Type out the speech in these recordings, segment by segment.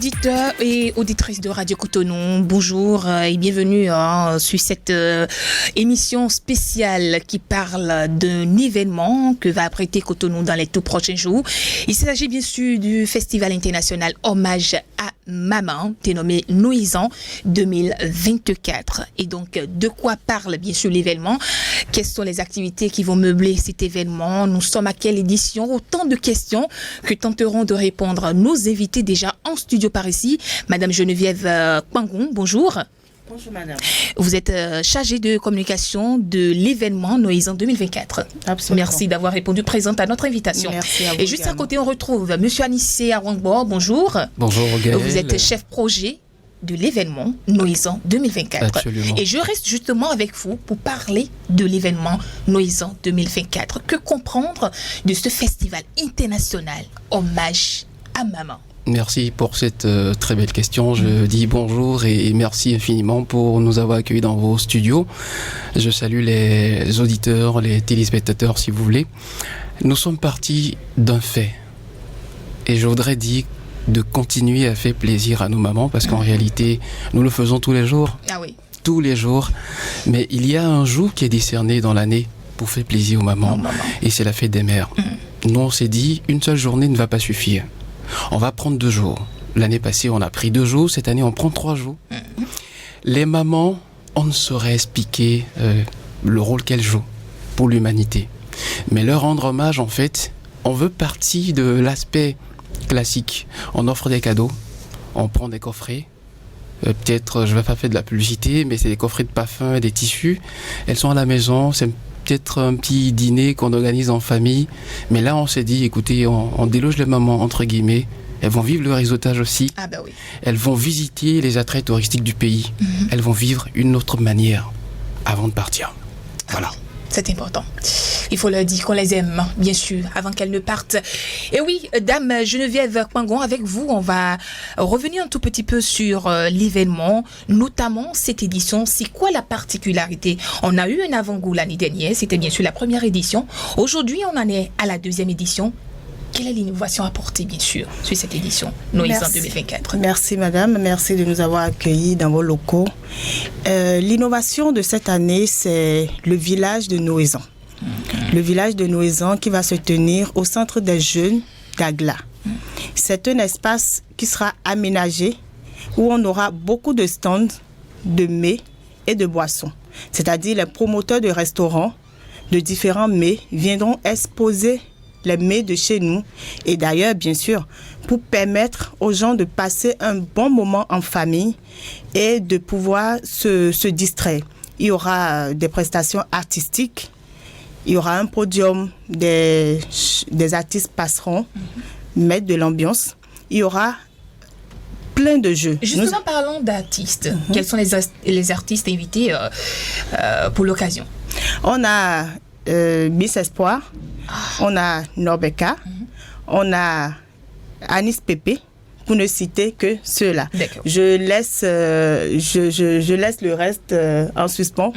Auditeurs et auditrices de Radio Cotonou, bonjour et bienvenue sur cette émission spéciale qui parle d'un événement que va abriter Cotonou dans les tout prochains jours. Il s'agit bien sûr du Festival international Hommage à Maman, dénommé Noël 2024. Et donc, de quoi parle bien sûr l'événement? Quelles sont les activités qui vont meubler cet événement? Nous sommes à quelle édition? Autant de questions que tenteront de répondre nos invités déjà en studio par ici. Madame Geneviève Kwangon, bonjour. Bonjour madame. Vous êtes chargée de communication de l'événement Noël 2024. Absolument. Merci d'avoir répondu présente à notre invitation. Merci à vous. Et juste à côté, on retrouve Monsieur Anissé Arwangbo, bonjour. Bonjour Gaël. Vous êtes chef projet de l'événement Noël 2024. Absolument. Et je reste justement avec vous pour parler de l'événement Noël 2024. Que comprendre de ce festival international Hommage à Maman? Merci pour cette très belle question. Je dis bonjour et merci infiniment pour nous avoir accueillis dans vos studios. Je salue les auditeurs, les téléspectateurs si vous voulez. Nous sommes partis d'un fait. Et je voudrais dire de continuer à faire plaisir à nos mamans parce qu'en réalité, nous le faisons tous les jours. Ah oui. Tous les jours. Mais il y a un jour qui est décerné dans l'année pour faire plaisir aux mamans. Et c'est la fête des mères. Nous, on s'est dit, une seule journée ne va pas suffire. On va prendre 2 jours. L'année passée, on a pris 2 jours. Cette année, on prend 3 jours. Les mamans, on ne saurait expliquer le rôle qu'elles jouent pour l'humanité. Mais leur rendre hommage, en fait, on veut partir de l'aspect classique. On offre des cadeaux, on prend des coffrets. Peut-être, je ne vais pas faire de la publicité, mais c'est des coffrets de parfums et des tissus. Elles sont à la maison, c'est peut-être un petit dîner qu'on organise en famille. Mais là, on s'est dit, écoutez, on déloge les mamans, entre guillemets. Elles vont vivre le réseautage aussi. Ah bah oui. Elles vont visiter les attraits touristiques du pays. Elles vont vivre une autre manière avant de partir. Voilà. C'est important. Il faut leur dire qu'on les aime, bien sûr, avant qu'elles ne partent. Et oui, Dame Geneviève Kwangon, avec vous, on va revenir un tout petit peu sur l'événement, notamment cette édition. C'est quoi la particularité? On a eu un avant-goût l'année dernière, c'était bien sûr la première édition. Aujourd'hui, on en est à la 2e édition. Quelle est l'innovation apportée, bien sûr, sur cette édition Noël 2024? Merci madame, merci de nous avoir accueillis dans vos locaux. L'innovation de cette année, c'est le village de Noël. Le village de Noël qui va se tenir au centre des jeunes d'Agla. C'est un espace qui sera aménagé où on aura beaucoup de stands de mets et de boissons. C'est-à-dire les promoteurs de restaurants de différents mets viendront exposer les mets de chez nous. Et d'ailleurs, bien sûr, pour permettre aux gens de passer un bon moment en famille et de pouvoir se distraire. Il y aura des prestations artistiques, il y aura un podium, des artistes passeront, mettre de l'ambiance. Il y aura plein de jeux. Justement, parlons d'artistes. Quels sont les artistes invités pour l'occasion? On a Miss Espoir, on a Norbeka, on a Anis Pépé, pour ne citer que ceux-là. Je laisse le reste en suspens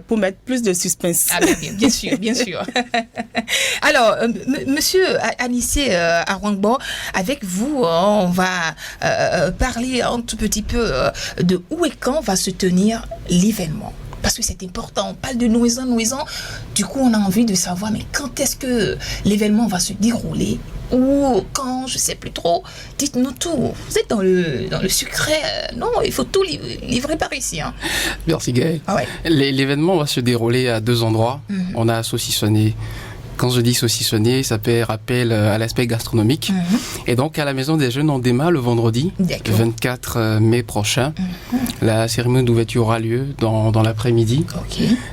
pour mettre plus de suspense. Ah bien sûr, bien sûr. Alors, Monsieur Anissé Arwangbo, avec vous, on va parler un tout petit peu de où et quand va se tenir l'événement. Parce que c'est important, on parle de Noël, du coup on a envie de savoir, mais quand est-ce que l'événement va se dérouler? Ou quand, je ne sais plus trop, dites-nous tout. Vous êtes dans le secret, non, il faut tout livrer par ici. Hein. Merci Gaël. Ah ouais. L'événement va se dérouler à 2 endroits. On a saucissonné. Quand je dis saucissonner, ça fait rappel à l'aspect gastronomique. Et donc, à la Maison des Jeunes, on démarre le vendredi, le 24 mai prochain. La cérémonie d'ouverture aura lieu dans l'après-midi.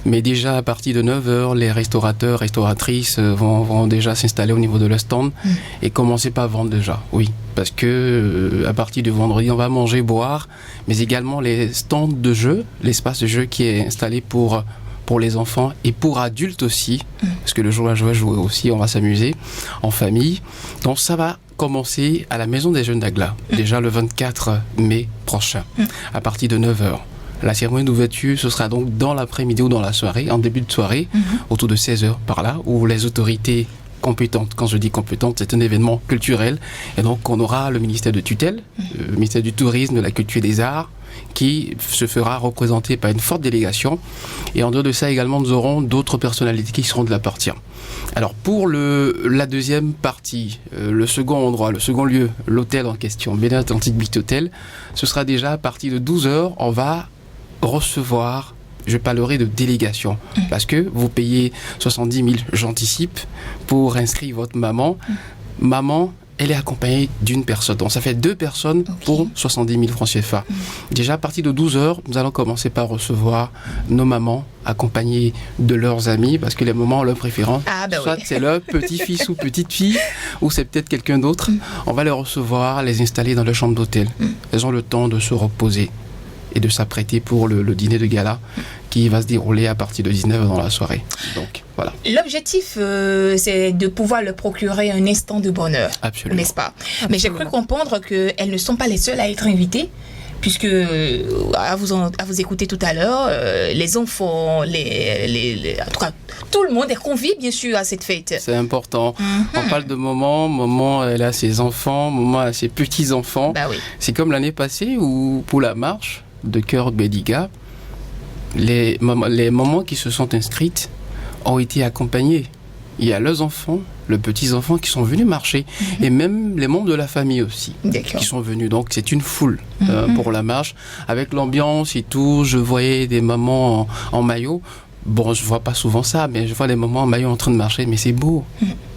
Mais déjà, à partir de 9h, les restaurateurs, restauratrices vont déjà s'installer au niveau de leur stand et commencer par vendre déjà, oui. Parce que à partir de vendredi, on va manger, boire, mais également les stands de jeux, l'espace de jeu qui est installé pour les enfants et pour adultes aussi, parce que le jour à jouer aussi, on va s'amuser en famille. Donc ça va commencer à la Maison des Jeunes d'Agla, déjà le 24 mai prochain, à partir de 9h. La cérémonie d'ouverture, ce sera donc dans l'après-midi ou dans la soirée, en début de soirée, autour de 16h par là, où les autorités compétente. Quand je dis compétente, c'est un événement culturel. Et donc, on aura le ministère de tutelle, le ministère du Tourisme, de la Culture et des Arts, qui se fera représenter par une forte délégation. Et en dehors de ça, également, nous aurons d'autres personnalités qui seront de la partie. Alors, pour la deuxième partie, le second endroit, le second lieu, l'hôtel en question, Bénin Atlantic Beach Hotel, ce sera déjà à partir de 12h, on va recevoir, je parlerai de délégation, parce que vous payez 70 000, j'anticipe, pour inscrire votre maman. Maman, elle est accompagnée d'une personne. Donc, ça fait 2 personnes pour 70 000 francs CFA. Déjà, à partir de 12h, nous allons commencer par recevoir nos mamans accompagnées de leurs amis, parce que les mamans ont leur préférence. Soit c'est leur petit-fils ou petite-fille, ou c'est peut-être quelqu'un d'autre. On va les recevoir, les installer dans leur chambre d'hôtel. Elles ont le temps de se reposer et de s'apprêter pour le dîner de gala qui va se dérouler à partir de 19h dans la soirée. Donc, voilà. L'objectif, c'est de pouvoir leur procurer un instant de bonheur. Absolument. N'est-ce pas? Mais j'ai cru comprendre qu'elles ne sont pas les seules à être invitées, puisque, à vous écouter tout à l'heure, les enfants, en tout cas, tout le monde est convié, bien sûr, à cette fête. C'est important. On parle de Maman, elle a ses enfants, Maman a ses petits-enfants. Bah oui. C'est comme l'année passée où, pour la marche de cœur Bédiga, les mamans qui se sont inscrites ont été accompagnées. Il y a leurs enfants, les petits-enfants qui sont venus marcher, et même les membres de la famille aussi qui sont venus. Donc c'est une foule pour la marche. Avec l'ambiance et tout, je voyais des mamans en maillot. Bon, je vois pas souvent ça, mais je vois des mamans en maillot en train de marcher, mais c'est beau.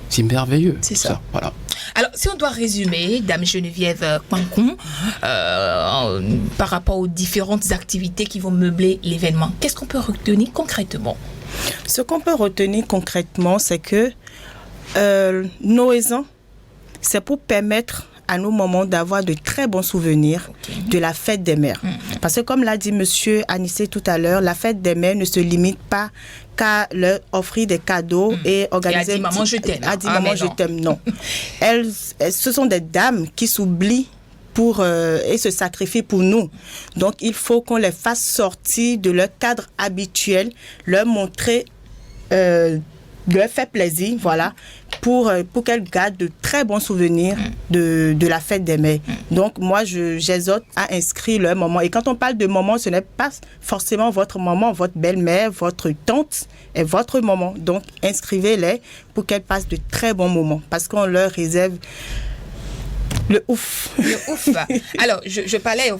C'est merveilleux. C'est ça. Voilà. Alors, si on doit résumer, Dame Geneviève Kwankong, par rapport aux différentes activités qui vont meubler l'événement, qu'est-ce qu'on peut retenir concrètement? Ce qu'on peut retenir concrètement, c'est que Noézan, c'est pour permettre à nos mamans d'avoir de très bons souvenirs de la fête des mères. Parce que comme l'a dit monsieur Anissé tout à l'heure, la fête des mères ne se limite pas qu'à leur offrir des cadeaux et organiser... Et à dire maman je t'aime. À dire maman je t'aime, non. Ce sont des dames qui s'oublient et se sacrifient pour nous. Donc il faut qu'on les fasse sortir de leur cadre habituel, leur montrer... leur faire plaisir, voilà, pour qu'elles gardent de très bons souvenirs de la fête des mères. Donc, moi, j'exhorte à inscrire leur maman. Et quand on parle de maman, ce n'est pas forcément votre maman, votre belle-mère, votre tante et votre maman. Donc, inscrivez-les pour qu'elles passent de très bons moments parce qu'on leur réserve le ouf. Le ouf. Alors, je parlais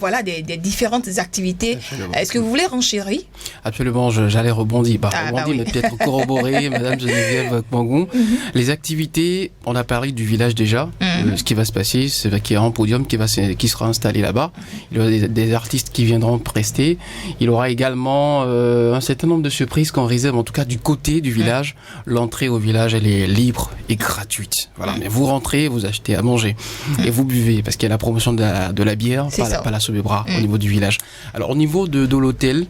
des différentes activités. Absolument. Est-ce que vous voulez renchérir? Absolument, j'allais rebondir. Mais peut-être corroborer, Madame Geneviève Kwankong. Les activités, on a parlé du village déjà. Ce qui va se passer, c'est qu'il y a un podium qui sera installé là-bas. Il y aura des artistes qui viendront prester. Il y aura également un certain nombre de surprises qu'on réserve, en tout cas du côté du village. L'entrée au village, elle est libre et gratuite. Voilà. Mais vous rentrez, vous achetez à manger. Et vous buvez, parce qu'il y a la promotion de la bière, pas la Sobebra, au niveau du village. Alors, au niveau de l'hôtel,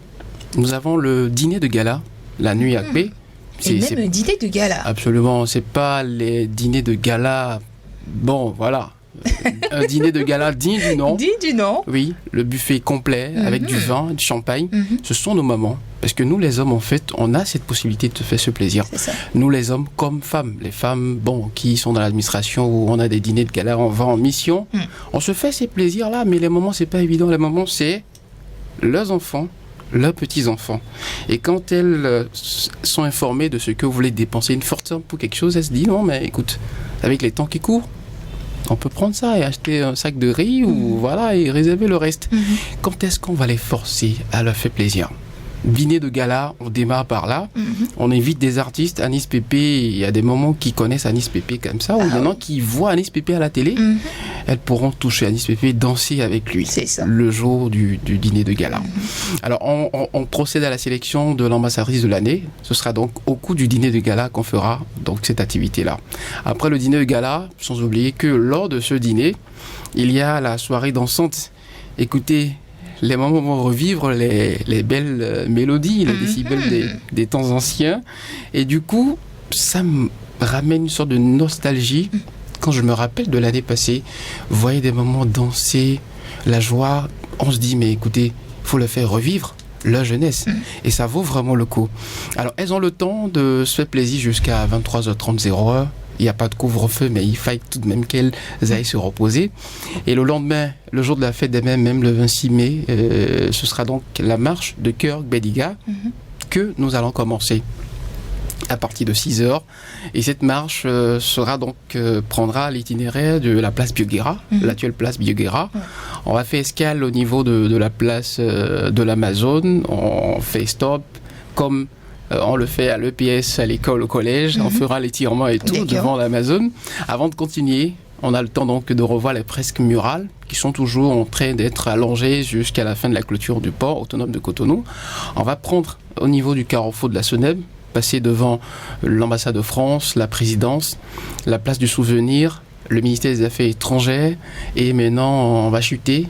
nous avons le dîner de gala, la nuit à paix. C'est même le dîner de gala. Absolument, c'est pas les dîners de gala. Bon, voilà. Un dîner de gala digne du nom. Digne du nom. Oui, le buffet complet avec du vin, du champagne. Ce sont nos mamans. Parce que nous, les hommes, en fait, on a cette possibilité de se faire ce plaisir. Nous, les hommes, comme femmes. Les femmes, qui sont dans l'administration où on a des dîners de gala, on va en mission. On se fait ces plaisirs-là, mais les mamans, c'est pas évident. Les mamans, c'est leurs enfants, leurs petits-enfants. Et quand elles sont informées de ce que vous voulez dépenser une fortune pour quelque chose, elles se disent, non, mais écoute, avec les temps qui courent, on peut prendre ça et acheter un sac de riz et réserver le reste. Quand est-ce qu'on va les forcer à leur faire plaisir? Dîner de gala, on démarre par là. On invite des artistes. Anis Pépé, il y a des moments qui connaissent Anis Pépé comme ça, ou il y en a qui voient Anis Pépé à la télé. Elles pourront toucher Anis Pépé, danser avec lui le jour du dîner de gala. Alors, on procède à la sélection de l'ambassadrice de l'année. Ce sera donc au cours du dîner de gala qu'on fera donc cette activité-là. Après le dîner de gala, sans oublier que lors de ce dîner, il y a la soirée dansante. Écoutez, les mamans vont revivre les belles mélodies, les décibels des temps anciens. Et du coup, ça me ramène une sorte de nostalgie. Quand je me rappelle de l'année passée, vous voyez des mamans danser, la joie, on se dit, mais écoutez, il faut le faire revivre, leur jeunesse. Et ça vaut vraiment le coup. Alors, elles ont le temps de se faire plaisir jusqu'à 23h30, 0h. il n'y a pas de couvre-feu, mais il faille tout de même qu'elles aillent se reposer. Et le lendemain, le jour de la fête des mères, même le 26 mai, ce sera donc la marche de Cœur Gbediga que nous allons commencer à partir de 6h. Et cette marche prendra l'itinéraire de la place Bioguera, l'actuelle place Bioguera. On va faire escale au niveau de la place de l'Amazone. On fait stop comme on le fait à l'EPS, à l'école, au collège. On fera l'étirement et tout devant l'Amazone. Avant de continuer, on a le temps donc de revoir les fresques murales qui sont toujours en train d'être allongées jusqu'à la fin de la clôture du port autonome de Cotonou. On va prendre au niveau du carrefour de la Seneb, passer devant l'ambassade de France, la présidence, la place du souvenir, le ministère des Affaires étrangères, et maintenant on va chuter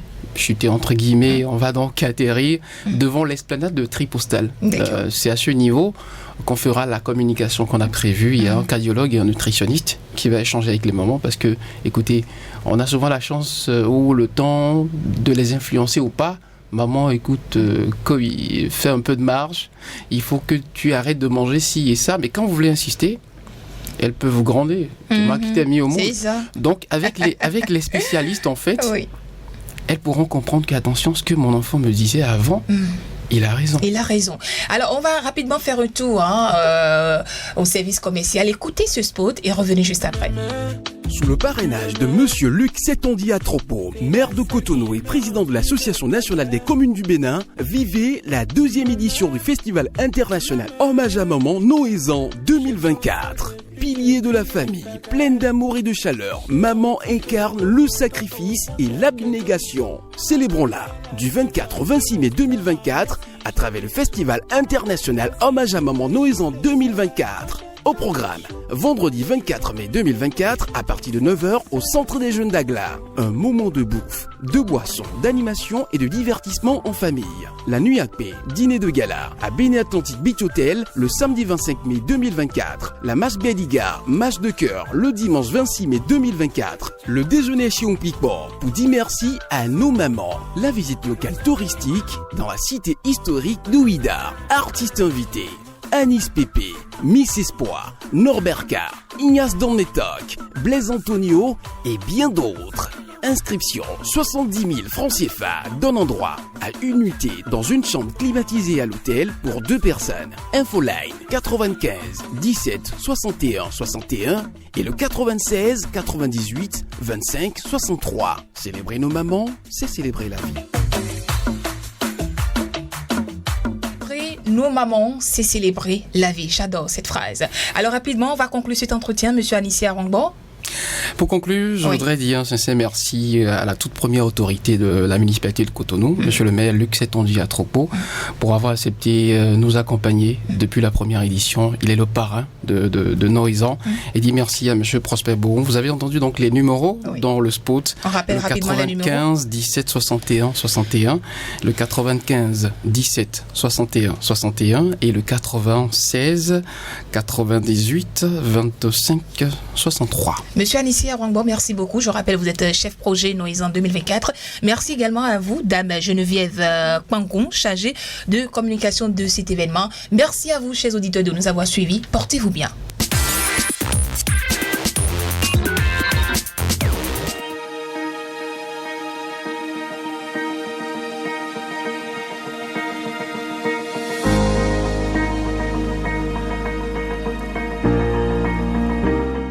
entre guillemets, on va donc atterrir devant l'esplanade de Tripostale. C'est à ce niveau qu'on fera la communication qu'on a prévue. Il y a un cardiologue et un nutritionniste qui va échanger avec les mamans parce que, écoutez, on a souvent la chance ou le temps de les influencer ou pas. Maman, écoute, fais un peu de marge, il faut que tu arrêtes de manger ci et ça, mais quand vous voulez insister, elles peuvent vous gronder. C'est moi qui t'ai mis au monde. C'est ça. Donc, avec les spécialistes, en fait, elles pourront comprendre qu'attention, ce que mon enfant me disait avant, il a raison. Il a raison. Alors, on va rapidement faire un tour au service commercial. Écoutez ce spot et revenez juste après. Sous le parrainage de Monsieur Luc Setondia Atropo, maire de Cotonou et président de l'Association nationale des communes du Bénin, vivez la 2e édition du Festival international Hommage à Maman Noézan 2024. Pilier de la famille, pleine d'amour et de chaleur, maman incarne le sacrifice et l'abnégation. Célébrons-la du 24 au 26 mai 2024 à travers le Festival international Hommage à Maman Noézan 2024. Au programme, vendredi 24 mai 2024 à partir de 9h au Centre des Jeunes d'Agla. Un moment de bouffe, de boissons, d'animation et de divertissement en famille. La nuit à paix, dîner de gala à Béné Atlantic Beach Hotel le samedi 25 mai 2024. La marche Bediga, marche de cœur le dimanche 26 mai 2024. Le déjeuner chez Ompikport pour dire merci à nos mamans. La visite locale touristique dans la cité historique d'Ouida. Artistes invités. Anis Pépé, Miss Espoir, Norbert K, Ignace Dornetok, Blaise Antonio et bien d'autres. Inscription 70 000 francs CFA donne droit à une nuitée dans une chambre climatisée à l'hôtel pour 2 personnes. Infoline 95 17 61 61 et le 96 98 25 63. Célébrer nos mamans, c'est célébrer la vie. Nos mamans, c'est célébrer la vie. J'adore cette phrase. Alors rapidement, on va conclure cet entretien, Monsieur Anissi Arongbo. Pour conclure, je voudrais dire un sincère merci à la toute première autorité de la municipalité de Cotonou, Monsieur le maire Luc Setondia Atropo, pour avoir accepté nous accompagner depuis la première édition. Il est le parrain de Noézan. Et dit merci à Monsieur Prosper Bourron. Vous avez entendu donc les numéros dans le spot. On rappelle rapidement les numéros. 95 17 61 61, le 95 17 61 61 et le 96 98 25 63. Monsieur Anissi Arongbo, merci beaucoup. Je rappelle, vous êtes chef projet Noézan 2024. Merci également à vous, Dame Geneviève Kwangon, chargée de communication de cet événement. Merci à vous, chers auditeurs, de nous avoir suivis. Portez-vous bien.